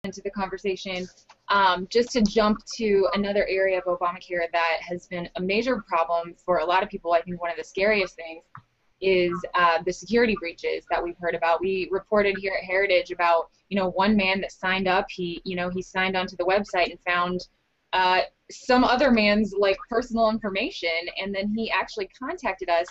into the conversation, just to jump to another area of Obamacare that has been a major problem for a lot of people. I think one of the scariest things is the security breaches that we've heard about. We reported here at Heritage about, one man that signed up. He signed onto the website and found some other man's personal information, and then he actually contacted us,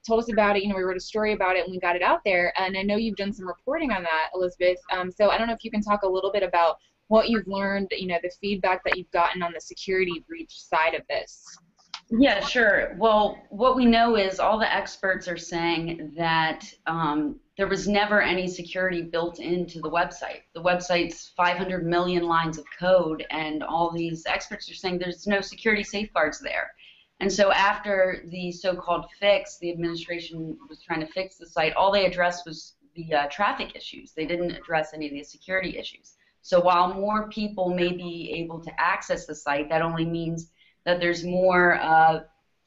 told us about it. We wrote a story about it and we got it out there. And I know you've done some reporting on that, Elizabeth. So I don't know if you can talk a little bit about what you've learned, the feedback that you've gotten on the security breach side of this. Yeah, sure. Well, what we know is all the experts are saying that there was never any security built into the website. The website's 500 million lines of code, and all these experts are saying there's no security safeguards there. And so after the so-called fix, the administration was trying to fix the site, all they addressed was the traffic issues. They didn't address any of the security issues. So while more people may be able to access the site, that only means that there's more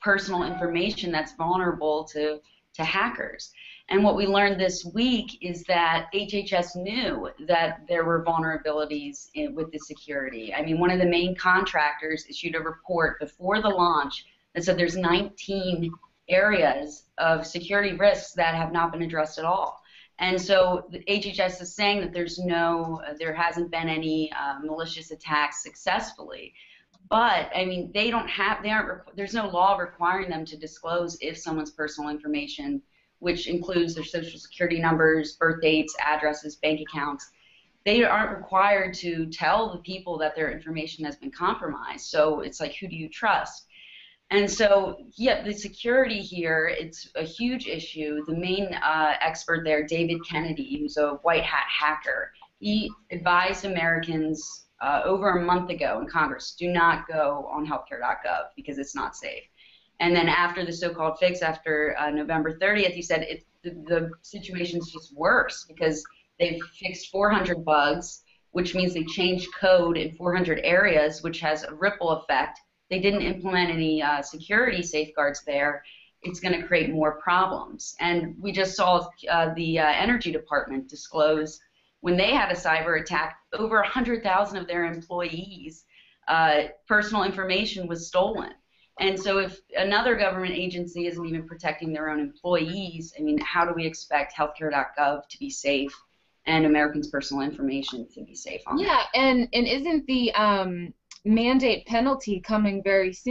personal information that's vulnerable to hackers. And what we learned this week is that HHS knew that there were vulnerabilities with the security. I mean, one of the main contractors issued a report before the launch that said there's 19 areas of security risks that have not been addressed at all. And so the HHS is saying that there hasn't been any malicious attacks successfully. But I mean, there's no law requiring them to disclose if someone's personal information, which includes their social security numbers, birth dates, addresses, bank accounts, they aren't required to tell the people that their information has been compromised. So it's like, who do you trust? And so, yeah, the security here, it's a huge issue. The main expert there, David Kennedy, who's a white hat hacker, he advised Americans over a month ago in Congress, do not go on healthcare.gov because it's not safe. And then after the so-called fix, after November 30th, he said the situation's just worse because they've fixed 400 bugs, which means they changed code in 400 areas, which has a ripple effect. They didn't implement any security safeguards there. It's going to create more problems. And we just saw the Energy Department disclose when they had a cyber attack, over 100,000 of their employees' personal information was stolen. And so if another government agency isn't even protecting their own employees, I mean, how do we expect healthcare.gov to be safe and Americans' personal information to be safe on? Yeah, and isn't the mandate penalty coming very soon?